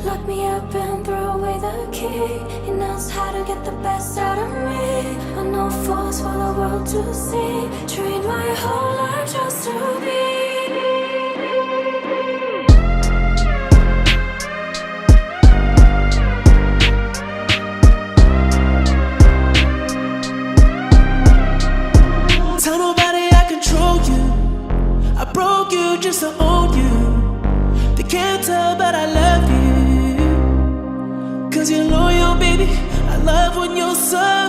Lock me up and throw away the key. He knows how to get the best out of me. But no force for the world to see. Trained my whole life just to be. Tell nobody I control you. I broke you just to own you. They can't tell, but I love you. 'Cause you're loyal, baby. I love when you're so